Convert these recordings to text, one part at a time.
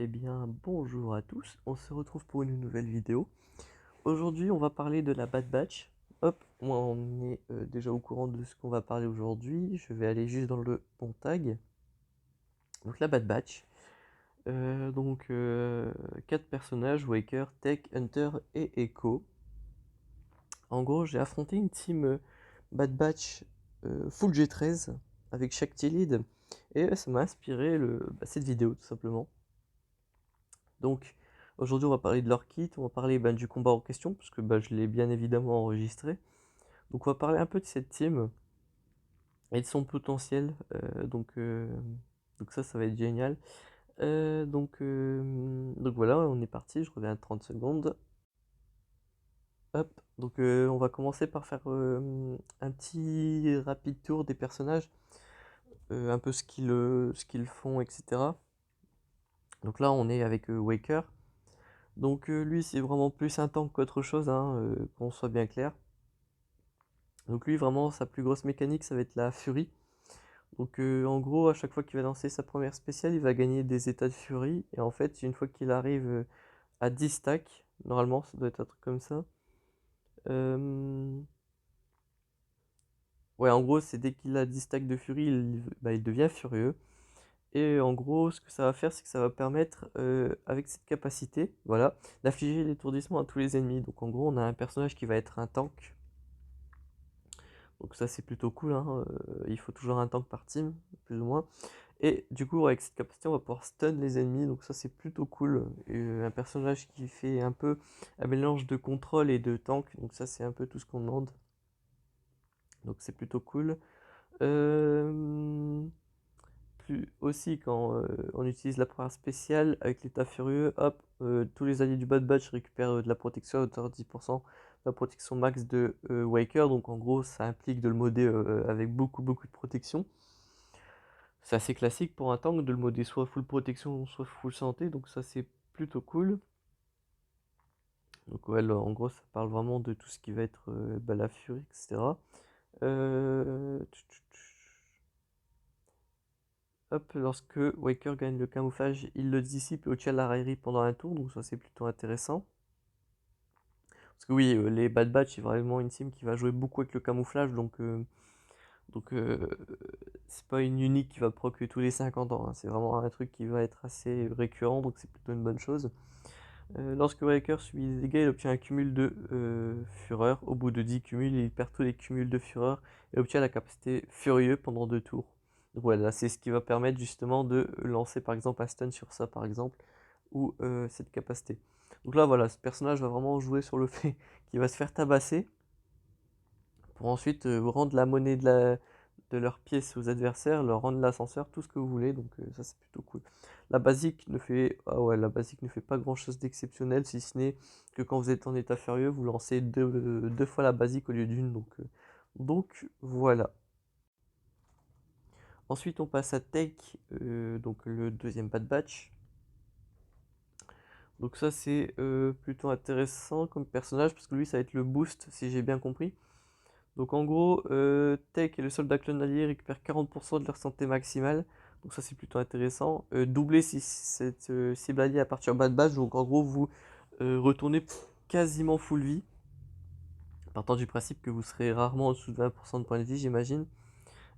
Eh bien, bonjour à tous, on se retrouve pour une nouvelle vidéo. Aujourd'hui, on va parler de la Bad Batch. Hop, moi on est déjà au courant de ce qu'on va parler aujourd'hui. Je vais aller juste dans le bon tag. Donc la Bad Batch. Quatre personnages, Waker, Tech, Hunter et Echo. En gros, j'ai affronté une team Bad Batch full G13 avec chaque lead. Et ça m'a inspiré cette vidéo tout simplement. Donc aujourd'hui on va parler de leur kit, on va parler du combat en question, parce que je l'ai bien évidemment enregistré. Donc on va parler un peu de cette team et de son potentiel. Donc ça va être génial. Donc voilà, on est parti, je reviens à 30 secondes. Hop, on va commencer par faire un petit rapide tour des personnages, un peu ce qu'ils font, etc. Donc là on est avec Waker. Donc lui c'est vraiment plus un tank qu'autre chose, hein, qu'on soit bien clair. Donc lui vraiment sa plus grosse mécanique ça va être la furie. Donc en gros à chaque fois qu'il va lancer sa première spéciale il va gagner des états de furie. Et en fait une fois qu'il arrive à 10 stacks, normalement ça doit être un truc comme ça. Ouais en gros c'est dès qu'il a 10 stacks de furie il devient furieux. Et en gros, ce que ça va faire, c'est que ça va permettre, avec cette capacité, voilà, d'affliger l'étourdissement à tous les ennemis. Donc en gros, on a un personnage qui va être un tank. Donc ça, c'est plutôt cool, hein, il faut toujours un tank par team, plus ou moins. Et du coup, avec cette capacité, on va pouvoir stun les ennemis. Donc ça, c'est plutôt cool. Et, un personnage qui fait un peu un mélange de contrôle et de tank. Donc ça, c'est un peu tout ce qu'on demande. Donc c'est plutôt cool. Euh, Plus aussi quand on utilise la première spéciale avec l'état furieux, hop, tous les alliés du Bad Batch récupèrent de la protection à hauteur de 10% de la protection max de Waker. Donc en gros ça implique de le modder avec beaucoup de protection. C'est assez classique pour un tank de le modder soit full protection soit full santé, donc ça c'est plutôt cool. Donc ouais là, en gros ça parle vraiment de tout ce qui va être la furie, etc. Euh, Hop, lorsque Waker gagne le camouflage, il le dissipe et obtient la raillerie pendant un tour, donc ça c'est plutôt intéressant. Parce que oui, les Bad Batch, c'est vraiment une team qui va jouer beaucoup avec le camouflage, donc c'est pas une unique qui va proc tous les 50 ans, hein. C'est vraiment un truc qui va être assez récurrent, donc c'est plutôt une bonne chose. Lorsque Waker subit des dégâts, il obtient un cumul de fureur. Au bout de 10 cumuls, il perd tous les cumuls de fureur et obtient la capacité furieux pendant 2 tours. Donc voilà, c'est ce qui va permettre justement de lancer par exemple un stun sur ça par exemple, ou cette capacité. Donc là voilà, ce personnage va vraiment jouer sur le fait qu'il va se faire tabasser pour ensuite rendre la monnaie de leurs pièces aux adversaires, leur rendre l'ascenseur, tout ce que vous voulez, donc ça c'est plutôt cool. La basique ne fait pas grand chose d'exceptionnel, si ce n'est que quand vous êtes en état furieux, vous lancez deux fois la basique au lieu d'une, donc voilà. Ensuite on passe à Tech, donc le deuxième Bad Batch. Donc ça c'est plutôt intéressant comme personnage, parce que lui ça va être le boost, si j'ai bien compris. Donc en gros, Tech et le soldat clone allié récupèrent 40% de leur santé maximale. Donc ça c'est plutôt intéressant. Doubler si cette cible alliée à partir bas de base. Donc en gros vous retournez quasiment full vie. Partant du principe que vous serez rarement en dessous de 20% de points de vie j'imagine.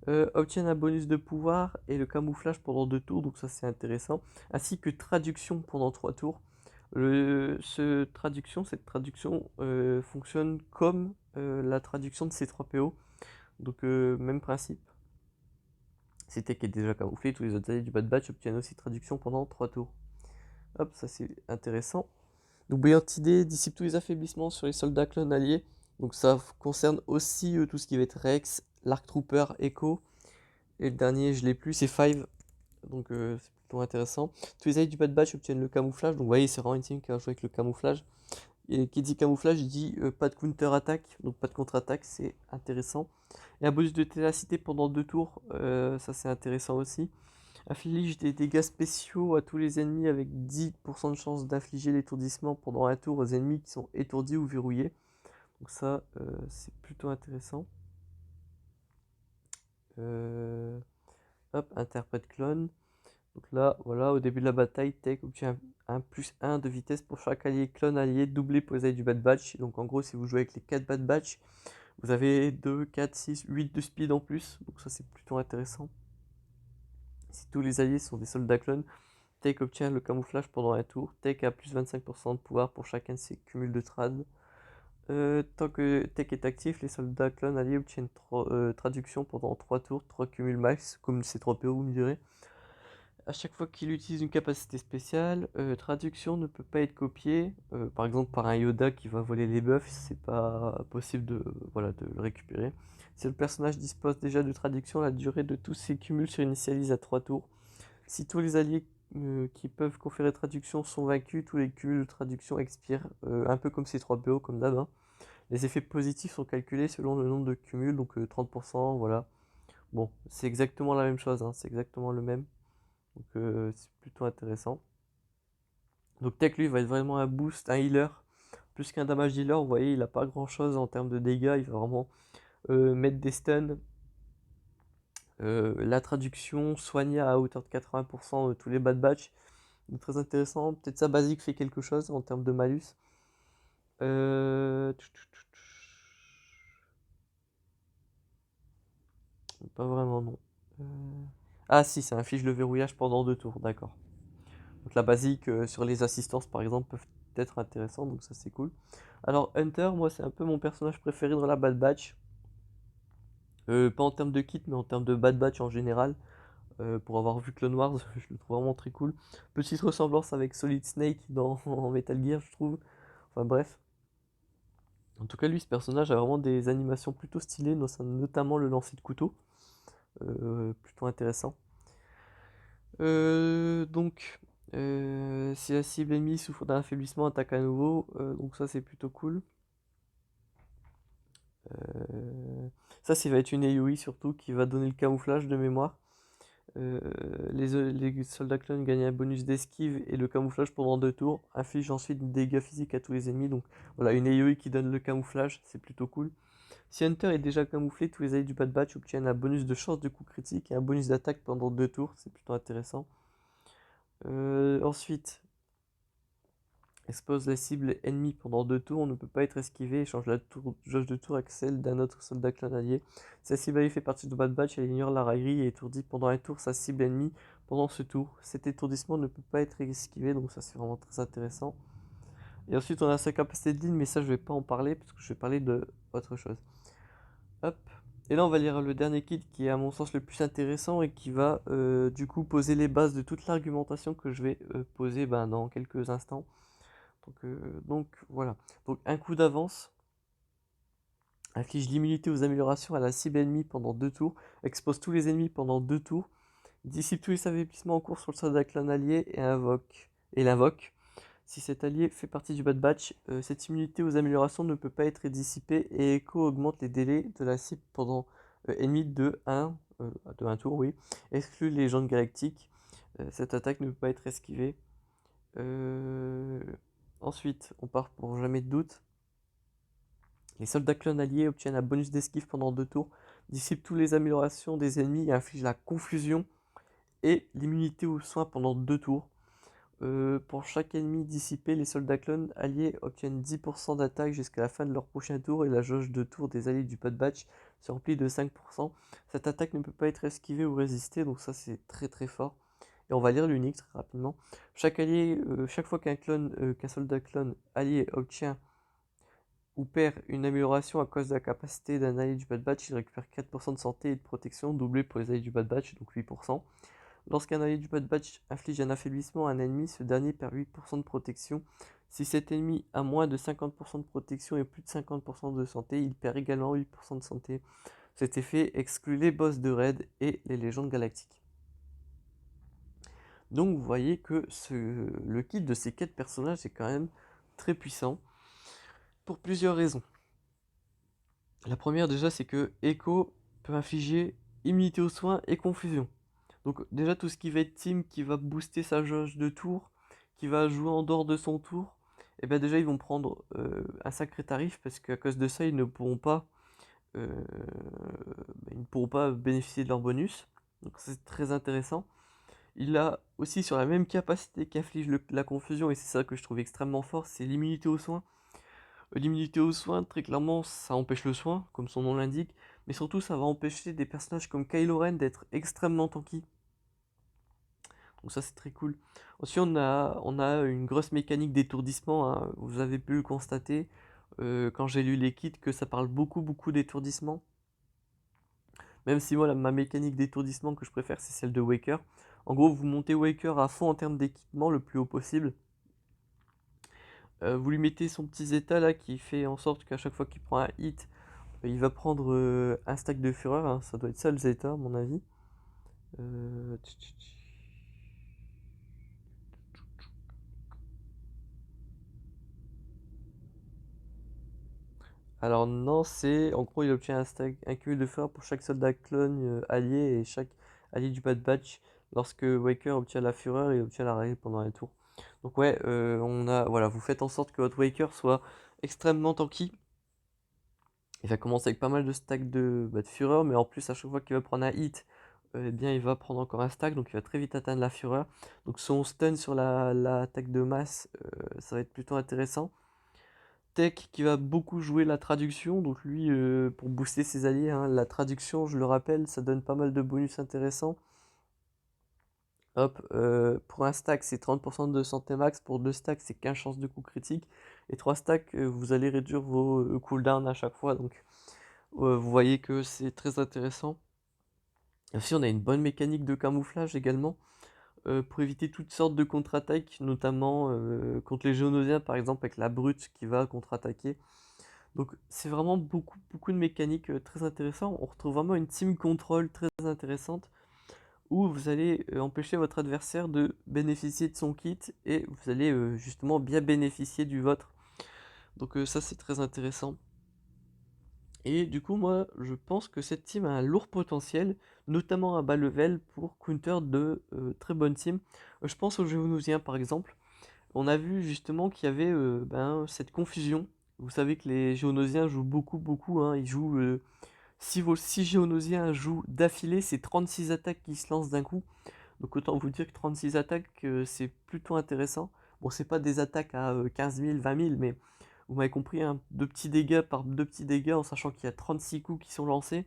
Obtiennent un bonus de pouvoir et le camouflage pendant 2 tours. Donc ça c'est intéressant. Ainsi que traduction pendant 3 tours. Cette traduction fonctionne comme la traduction de C3PO. Donc même principe. C'était qui est déjà camouflé, tous les autres alliés du Bad Batch obtiennent aussi traduction pendant 3 tours. Hop, ça c'est intéressant. Donc brillante idée, dissipe tous les affaiblissements sur les soldats clones alliés. Donc ça concerne aussi tout ce qui va être Rex, l'Arc Trooper, Echo. Et le dernier, je l'ai plus, c'est Five. Donc c'est plutôt intéressant. Tous les alliés du Bad Batch obtiennent le camouflage. Donc vous voyez, c'est vraiment une team qui va jouer avec le camouflage. Et qui dit camouflage, il dit pas de counter-attaque, donc pas de contre-attaque, c'est intéressant. Et un bonus de ténacité pendant 2 tours, ça c'est intéressant aussi. Inflige des dégâts spéciaux à tous les ennemis avec 10% de chance d'infliger l'étourdissement pendant un tour aux ennemis qui sont étourdis ou verrouillés. Donc ça, c'est plutôt intéressant. Euh, Hop, interprète clone. Donc là, voilà, au début de la bataille, Tech obtient un +1 de vitesse pour chaque allié clone allié doublé pour les alliés du Bad Batch. Donc en gros, si vous jouez avec les 4 Bad Batch, vous avez 2, 4, 6, 8 de speed en plus. Donc ça, c'est plutôt intéressant. Si tous les alliés sont des soldats clones, Tech obtient le camouflage pendant un tour. Tech a plus 25% de pouvoir pour chacun de ses cumuls de trad. Tant que Tech est actif, les soldats clones alliés obtiennent traduction pendant 3 tours, 3 cumuls max, comme C3PO, vous me direz. À chaque fois qu'il utilise une capacité spéciale, traduction ne peut pas être copiée, par exemple par un Yoda qui va voler les buffs, c'est pas possible de, voilà, de le récupérer. Si le personnage dispose déjà de traduction, la durée de tous ses cumuls s'initialise à 3 tours. Si tous les alliés qui peuvent conférer traduction sont vaincus, tous les cumuls de traduction expirent, un peu comme C3PO, comme d'hab, hein. Les effets positifs sont calculés selon le nombre de cumuls, donc 30%, voilà. Bon, c'est exactement la même chose, hein, c'est exactement le même. Donc c'est plutôt intéressant. Donc Tech lui va être vraiment un boost, un healer, plus qu'un damage dealer. Vous voyez, il a pas grand chose en termes de dégâts. Il va vraiment mettre des stuns. La traduction, soigner à hauteur de 80% tous les bad batch. Donc très intéressant. Peut-être sa basique fait quelque chose en termes de malus. Euh, Pas vraiment, non. Euh, Ah si, ça inflige le verrouillage pendant 2 tours, d'accord. Donc la basique sur les assistances par exemple peuvent être intéressantes, donc ça c'est cool. Alors Hunter, moi c'est un peu mon personnage préféré dans la Bad Batch. Pas en termes de kit, mais en termes de Bad Batch en général. Pour avoir vu Clone Wars, je le trouve vraiment très cool. Petite ressemblance avec Solid Snake dans en Metal Gear, je trouve. Enfin bref. En tout cas, lui, ce personnage a vraiment des animations plutôt stylées, notamment le lancer de couteau. Plutôt intéressant. Donc, si la cible ennemie souffre d'un affaiblissement, attaque à nouveau. Donc ça, c'est plutôt cool. Euh, Ça va être une AoE surtout qui va donner le camouflage de mémoire. Euh, les soldats clones gagnent un bonus d'esquive et le camouflage pendant 2 tours. Inflige ensuite des dégâts physiques à tous les ennemis. Donc voilà, une AoE qui donne le camouflage, c'est plutôt cool. Si Hunter est déjà camouflé, tous les alliés du Bad Batch obtiennent un bonus de chance de coup critique et un bonus d'attaque pendant 2 tours. C'est plutôt intéressant. Ensuite, expose la cible ennemie pendant 2 tours, on ne peut pas être esquivé et change la jauge de tour avec celle d'un autre soldat clan allié. Si la cible alliée fait partie du Bad Batch, elle ignore la raillerie et étourdit pendant un tour sa cible ennemie pendant ce tour. Cet étourdissement ne peut pas être esquivé, donc ça c'est vraiment très intéressant. Et ensuite on a sa capacité de ligne, mais ça je vais pas en parler parce que je vais parler de autre chose. Hop. Et là on va lire le dernier kit qui est à mon sens le plus intéressant et qui va du coup poser les bases de toute l'argumentation que je vais poser dans quelques instants. Donc voilà. Donc un coup d'avance inflige l'immunité aux améliorations à la cible ennemie pendant 2 tours, expose tous les ennemis pendant 2 tours, dissipe tous les affaiblissements en cours sur le soldat clan allié et l'invoque. Si cet allié fait partie du Bad Batch, cette immunité aux améliorations ne peut pas être dissipée et Echo augmente les délais de la cible pendant ennemie de 1 tour, oui. Exclut les gens galactiques. Cette attaque ne peut pas être esquivée. Euh, Ensuite, on part pour jamais de doute. Les soldats clones alliés obtiennent un bonus d'esquive pendant 2 tours, dissipent toutes les améliorations des ennemis et infligent la confusion et l'immunité aux soins pendant 2 tours. Pour chaque ennemi dissipé, les soldats clones alliés obtiennent 10% d'attaque jusqu'à la fin de leur prochain tour et la jauge de tour des alliés du Bad Batch se remplit de 5%. Cette attaque ne peut pas être esquivée ou résistée, donc ça c'est très très fort. Et on va lire l'unique très rapidement. Chaque fois qu'un soldat clone allié obtient ou perd une amélioration à cause de la capacité d'un allié du Bad Batch, il récupère 4% de santé et de protection, doublé pour les alliés du Bad Batch, donc 8%. Lorsqu'un allié du Bad Batch inflige un affaiblissement à un ennemi, ce dernier perd 8% de protection. Si cet ennemi a moins de 50% de protection et plus de 50% de santé, il perd également 8% de santé. Cet effet exclut les boss de raid et les légendes galactiques. Donc vous voyez que le kit de ces 4 personnages est quand même très puissant pour plusieurs raisons. La première déjà c'est que Echo peut infliger immunité aux soins et confusion. Donc déjà tout ce qui va être team, qui va booster sa jauge de tour, qui va jouer en dehors de son tour, et bien déjà ils vont prendre un sacré tarif parce qu'à cause de ça euh, ils ne pourront pas bénéficier de leur bonus. Donc c'est très intéressant. Il a aussi sur la même capacité qu'afflige la confusion, et c'est ça que je trouve extrêmement fort, c'est l'immunité aux soins. L'immunité aux soins, très clairement, ça empêche le soin, comme son nom l'indique, mais surtout ça va empêcher des personnages comme Kylo Ren d'être extrêmement tanky. Donc ça c'est très cool. Ensuite on a une grosse mécanique d'étourdissement, hein. Vous avez pu le constater quand j'ai lu les kits que ça parle beaucoup d'étourdissement. Même si moi ma mécanique d'étourdissement que je préfère c'est celle de Waker. En gros vous montez Waker à fond en termes d'équipement le plus haut possible. Vous lui mettez son petit Zeta là qui fait en sorte qu'à chaque fois qu'il prend un hit, il va prendre un stack de fureur, hein. Ça doit être ça le Zeta à mon avis. Euh, tch, tch, tch. Alors non, c'est en gros il obtient un cumul de fureur pour chaque soldat clone allié et chaque allié du Bad Batch. Lorsque Waker obtient la fureur, il obtient la règle pendant un tour. Donc ouais, voilà, vous faites en sorte que votre Waker soit extrêmement tanky. Il va commencer avec pas mal de stacks de fureur, mais en plus à chaque fois qu'il va prendre un hit, eh bien il va prendre encore un stack, donc il va très vite atteindre la fureur. Donc son stun sur l'attaque de masse, ça va être plutôt intéressant. Tech qui va beaucoup jouer la traduction, donc lui pour booster ses alliés, hein, la traduction, je le rappelle, ça donne pas mal de bonus intéressants. Hop, pour un stack c'est 30% de santé max, pour 2 stacks c'est 15 chances de coup critique, et 3 stacks vous allez réduire vos cooldowns à chaque fois, donc vous voyez que c'est très intéressant. Aussi on a une bonne mécanique de camouflage également, pour éviter toutes sortes de contre-attaques, notamment contre les Géonosiens par exemple avec la brute qui va contre-attaquer. Donc c'est vraiment beaucoup de mécaniques très intéressantes. On retrouve vraiment une team control très intéressante où vous allez empêcher votre adversaire de bénéficier de son kit et vous allez justement bien bénéficier du vôtre. Donc ça c'est très intéressant. Et du coup moi je pense que cette team a un lourd potentiel, notamment à bas level pour counter de très bonnes teams. Je pense aux Géonosiens par exemple. On a vu justement qu'il y avait cette confusion. Vous savez que les Géonosiens jouent beaucoup, hein. Ils jouent, si vos 6 Géonosiens jouent d'affilée, c'est 36 attaques qui se lancent d'un coup. Donc autant vous dire que 36 attaques, c'est plutôt intéressant. Bon, c'est pas des attaques à 15 000, 20 000, mais vous m'avez compris, hein, 2 petits dégâts par 2 petits dégâts en sachant qu'il y a 36 coups qui sont lancés.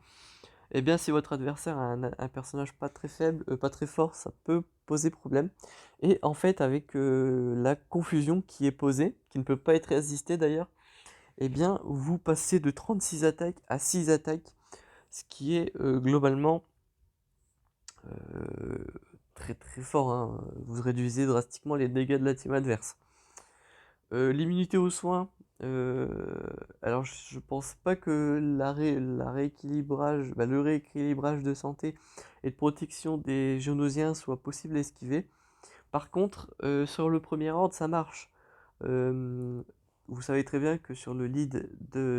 Eh bien, si votre adversaire a un personnage pas très faible, pas très fort, ça peut poser problème. Et en fait, avec la confusion qui est posée, qui ne peut pas être résistée d'ailleurs, eh bien, vous passez de 36 attaques à 6 attaques, ce qui est globalement euh, très fort, hein. Vous réduisez drastiquement les dégâts de la team adverse. L'immunité aux soins, euh, alors je pense pas que le rééquilibrage de santé et de protection des Géonosiens soit possible à esquiver. Par contre, sur le premier ordre, ça marche. Euh, Vous savez très bien que sur le lead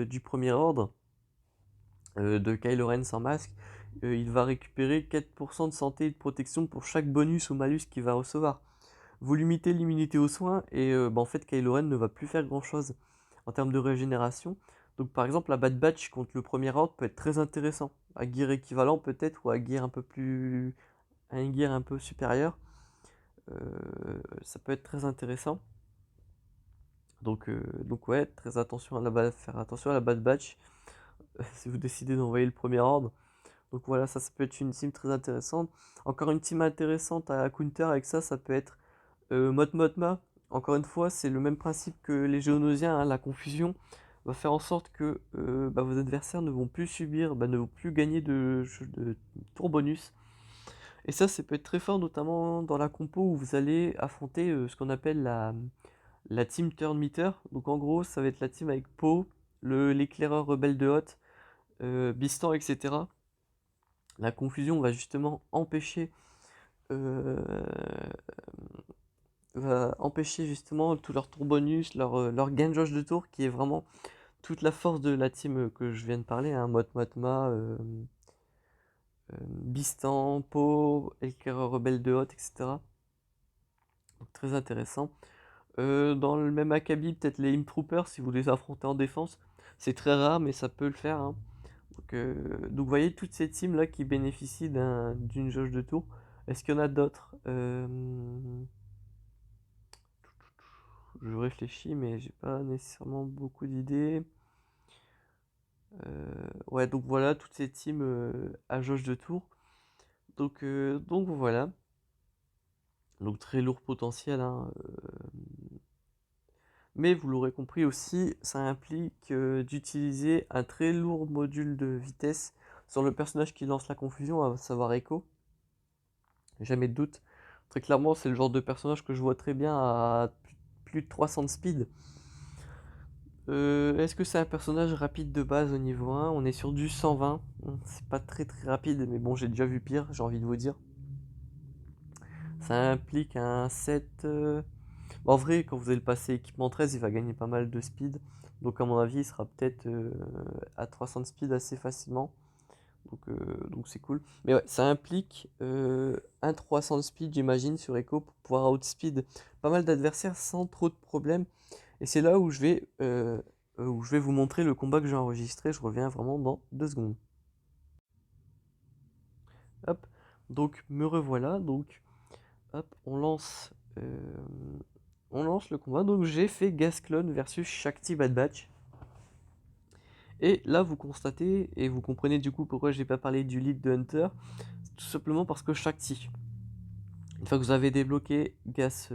du premier ordre, de Kylo Ren sans masque, il va récupérer 4% de santé et de protection pour chaque bonus ou malus qu'il va recevoir. Vous limitez l'immunité aux soins et en fait Kylo Ren ne va plus faire grand chose en termes de régénération. Donc par exemple la Bad Batch contre le premier ordre peut être très intéressant. À gear équivalent peut-être ou à gear un peu plus. À un gear un peu supérieur. Ça peut être très intéressant. Donc ouais, faire attention à la Bad Batch si vous décidez d'envoyer le premier ordre. Donc voilà, ça peut être une team très intéressante. Encore une team intéressante à counter avec ça, ça peut être Mot Motma. Encore une fois, c'est le même principe que les Géonosiens, hein. La confusion va faire en sorte que vos adversaires ne vont plus subir, ne vont plus gagner de tour bonus. Et ça peut être très fort, notamment dans la compo où vous allez affronter ce qu'on appelle la team Turn Meter. Donc en gros, ça va être la team avec Poe, l'éclaireur rebelle de Hoth, Bistan, etc. La confusion va justement euh, empêcher justement tout leur tour bonus, leur gain jauge de tour, qui est vraiment toute la force de la team que je viens de parler, hein, Mot Motma, Bistan, Poe, éclaireur rebelle de Hoth, etc. Donc très intéressant. Dans le même acabit, peut-être les Imtroopers, si vous les affrontez en défense. C'est très rare, mais ça peut le faire, hein. Donc vous voyez toutes ces teams là qui bénéficient d'une jauge de tour. Est-ce qu'il y en a d'autres? Je réfléchis, mais j'ai pas nécessairement beaucoup d'idées. Ouais, donc voilà, toutes ces teams à jauge de tour. Donc voilà. Donc très lourd potentiel, hein. Mais vous l'aurez compris aussi, ça implique d'utiliser un très lourd module de vitesse sur le personnage qui lance la confusion, à savoir Echo. Jamais de doute. Très clairement, c'est le genre de personnage que je vois très bien à plus de 300 de speed. Est-ce que c'est un personnage rapide de base au niveau 1? On est sur du 120. C'est pas très très rapide, mais bon, j'ai déjà vu pire, j'ai envie de vous dire. Ça implique un set. En vrai, quand vous allez le passer équipement 13, il va gagner pas mal de speed. Donc, à mon avis, il sera peut-être à 300 de speed assez facilement. Donc c'est cool. Mais ouais, ça implique un 300 de speed, j'imagine, sur Echo pour pouvoir outspeed pas mal d'adversaires sans trop de problèmes. Et c'est là où je vais vous montrer le combat que j'ai enregistré. Je reviens vraiment dans 2 secondes. Hop, donc me revoilà. Donc, hop, on lance le combat. Donc j'ai fait Gasclone versus Shakti Bad Batch. Et là, vous constatez et vous comprenez du coup pourquoi j'ai pas parlé du lead de Hunter. Tout simplement parce que Shakti, une fois que vous avez débloqué Gas,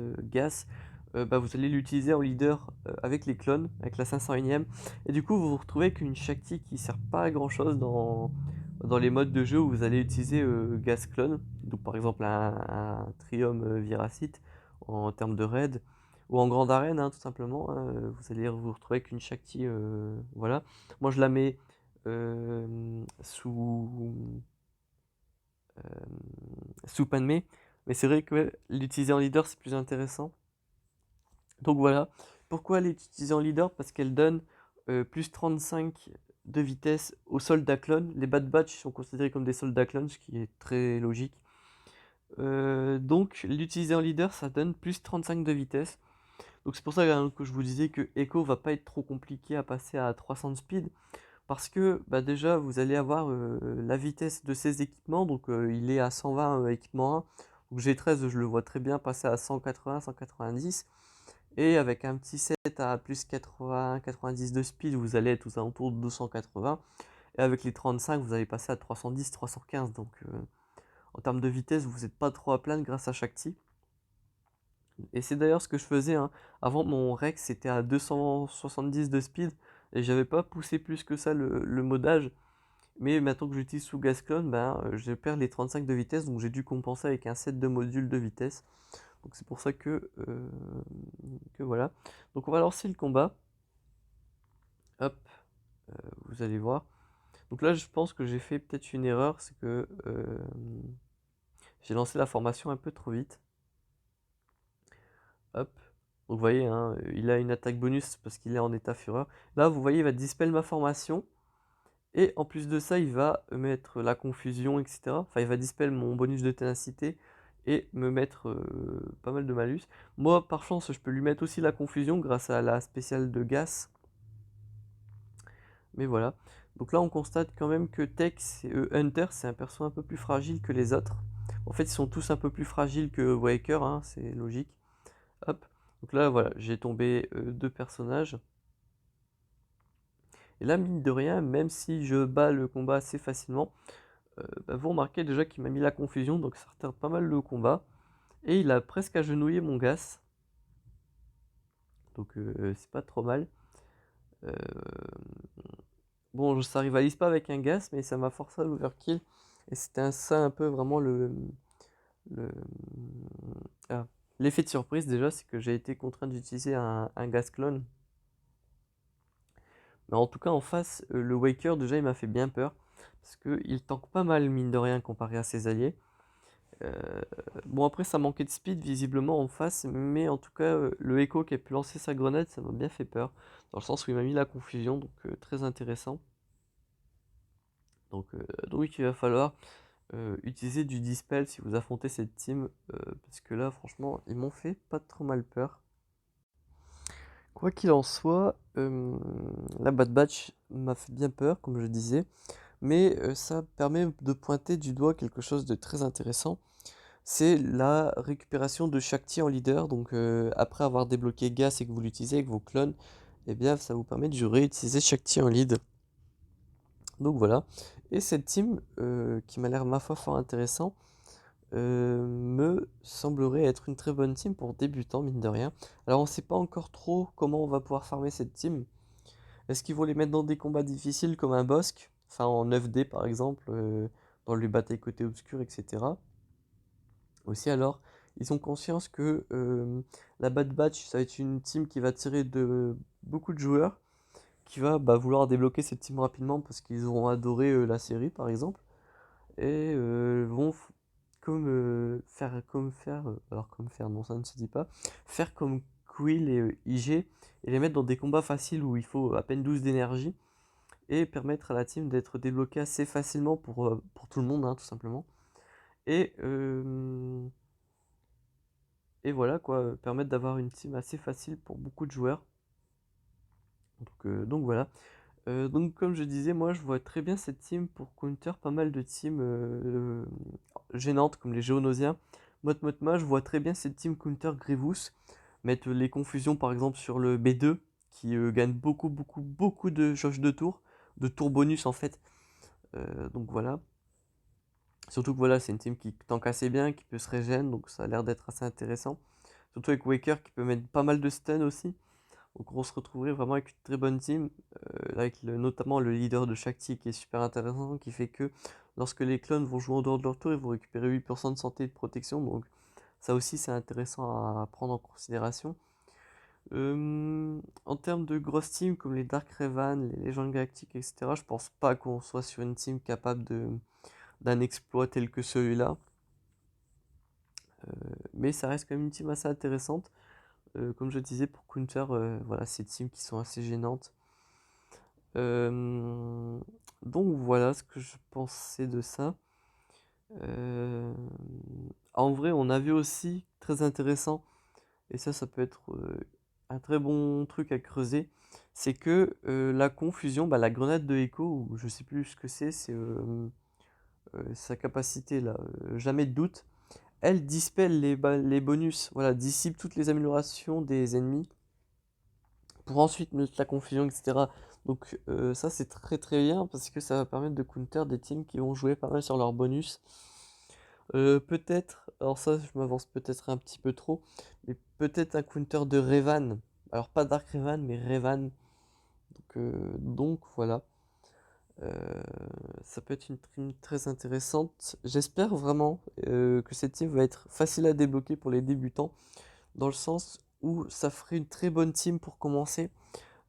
bah, vous allez l'utiliser en leader avec les clones, avec la 501ème. Et du coup, vous vous retrouvez avec une Shakti qui sert pas à grand chose dans les modes de jeu où vous allez utiliser Gas Clone. Donc par exemple un Trium Viracite en termes de raid. Ou en grande arène, hein, tout simplement. Vous allez vous retrouver avec une Shakti. Voilà. Moi, je la mets euh, sous Padmé. Mais c'est vrai que l'utiliser en leader, c'est plus intéressant. Donc voilà. Pourquoi l'utiliser en leader? Parce qu'elle donne plus 35 de vitesse aux soldats clones. Les Bad Batch sont considérés comme des soldats clones, ce qui est très logique. Donc l'utiliser en leader, ça donne plus 35 de vitesse. Donc c'est pour ça que je vous disais que Echo va pas être trop compliqué à passer à 300 de speed. Parce que bah, déjà, vous allez avoir la vitesse de ses équipements. Donc il est à 120 équipement 1. Donc G13, je le vois très bien passer à 180, 190. Et avec un petit set à plus 80, 90 de speed, vous allez être aux alentours de 280. Et avec les 35, vous allez passer à 310, 315. Donc en termes de vitesse, vous n'êtes pas trop à plaindre grâce à Shakti. Et c'est d'ailleurs ce que je faisais, hein. Avant, mon Rex c'était à 270 de speed. Et j'avais pas poussé plus que ça le modage. Mais maintenant que j'utilise sous Gascon, ben, je perds les 35 de vitesse. Donc j'ai dû compenser avec un set de modules de vitesse. Donc c'est pour ça que voilà. Donc on va lancer le combat. Hop, vous allez voir. Donc là, je pense que j'ai fait peut-être une erreur, c'est que j'ai lancé la formation un peu trop vite. Hop. Donc vous voyez, hein, il a une attaque bonus parce qu'il est en état fureur. Là, vous voyez, il va dispel ma formation. Et en plus de ça, il va mettre la confusion, etc. Enfin, il va dispel mon bonus de ténacité et me mettre pas mal de malus. Moi, par chance, je peux lui mettre aussi la confusion grâce à la spéciale de Gas. Mais voilà. Donc là, on constate quand même que Tex et Hunter, c'est un perso un peu plus fragile que les autres. En fait, ils sont tous un peu plus fragiles que Waker, hein, c'est logique. Hop. Donc là, voilà, j'ai tombé 2 personnages. Et là, mine de rien, même si je bats le combat assez facilement, bah, vous remarquez déjà qu'il m'a mis la confusion, donc ça retarde pas mal le combat. Et il a presque agenouillé mon Gas. Donc c'est pas trop mal. Euh, Bon, ça rivalise pas avec un Gas, mais ça m'a forcé à l'overkill. Et c'était ça un peu vraiment le- ah, l'effet de surprise déjà, c'est que j'ai été contraint d'utiliser un Gas clone. Mais en tout cas, en face, le Waker, déjà, il m'a fait bien peur. Parce qu'il tank pas mal, mine de rien, comparé à ses alliés. Euh, bon, après, ça manquait de speed, visiblement, en face. Mais en tout cas, le Echo qui a pu lancer sa grenade, ça m'a bien fait peur. Dans le sens où il m'a mis la confusion, donc très intéressant. Donc oui, il va falloir utiliser du dispel si vous affrontez cette team. Parce que là, franchement, ils m'ont fait pas trop mal peur. Quoi qu'il en soit, la Bad Batch m'a fait bien peur, comme je disais. Mais ça permet de pointer du doigt quelque chose de très intéressant. c'est la récupération de Shakti en leader. Donc après avoir débloqué Gas et que vous l'utilisez avec vos clones, eh bien ça vous permet de réutiliser Shakti en lead. Donc voilà. Et cette team, qui m'a l'air ma foi fort intéressant, me semblerait être une très bonne team pour débutants, mine de rien. Alors on sait pas encore trop comment on va pouvoir farmer cette team. Est-ce qu'ils vont les mettre dans des combats difficiles comme un Bosque, enfin en 9D par exemple, dans le bataille côté obscur, etc. Aussi alors, ils ont conscience que la Bad Batch, ça va être une team qui va tirer de beaucoup de joueurs, qui va vouloir débloquer cette team rapidement parce qu'ils auront adoré la série par exemple, et comme alors comme faire, non ça ne se dit pas, faire comme Quill et IG et les mettre dans des combats faciles où il faut à peine 12 d'énergie et permettre à la team d'être débloquée assez facilement pour tout le monde, hein, tout simplement. Et, euh, et voilà quoi, permettre d'avoir une team assez facile pour beaucoup de joueurs. Donc voilà. Donc comme je disais, moi je vois très bien cette team pour counter pas mal de teams gênantes comme les Géonosiens. Motma, je vois très bien cette team counter Grievous, mettre les confusions par exemple sur le B2 qui gagne beaucoup de jauge de tour bonus en fait. Donc voilà. Surtout que voilà, c'est une team qui tank assez bien, qui peut se régène, donc ça a l'air d'être assez intéressant. Surtout avec Waker qui peut mettre pas mal de stun aussi. Donc on se retrouverait vraiment avec une très bonne team, avec notamment le leader de Shakti qui est super intéressant, qui fait que lorsque les clones vont jouer en dehors de leur tour, ils vont récupérer 8% de santé et de protection. Donc ça aussi c'est intéressant à prendre en considération. En termes de grosses teams comme les Dark Revan, les Légendes Galactiques, etc., je pense pas qu'on soit sur une team capable d'un exploit tel que celui-là. Mais ça reste quand même une team assez intéressante. Comme je disais, pour Counter, voilà, ces teams qui sont assez gênantes. Euh, donc voilà ce que je pensais de ça. Euh, En vrai, on avait aussi très intéressant, et ça peut être un très bon truc à creuser, c'est que la confusion, la grenade de Echo, ou je sais plus ce que c'est sa capacité là, jamais de doute, elle dispelle les bonus, voilà, dissipe toutes les améliorations des ennemis pour ensuite mettre la confusion, etc. Donc ça c'est très bien parce que ça va permettre de counter des teams qui vont jouer pas mal sur leurs bonus. Peut-être, alors ça je m'avance peut-être un petit peu trop, mais peut-être un counter de Revan. Alors pas Dark Revan, mais Revan. Donc voilà. Euh, Ça peut être une team très intéressante. J'espère vraiment que cette team va être facile à débloquer pour les débutants, dans le sens où ça ferait une très bonne team pour commencer.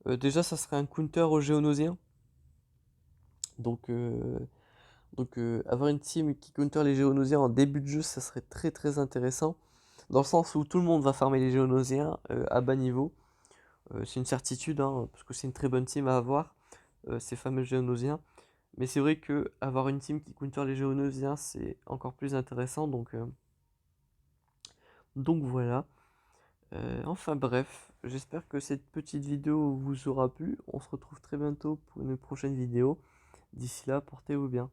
Déjà, ça serait un counter aux Géonosiens. Donc, euh, avoir une team qui counter les Géonosiens en début de jeu, ça serait très intéressant. Dans le sens où tout le monde va farmer les Géonosiens à bas niveau. C'est une certitude, hein, parce que c'est une très bonne team à avoir, ces fameux Géonosiens. Mais c'est vrai que avoir une team qui counter les Géonosiens, c'est encore plus intéressant. Donc voilà. Enfin bref, j'espère que cette petite vidéo vous aura plu. On se retrouve très bientôt pour une prochaine vidéo. D'ici là, portez-vous bien.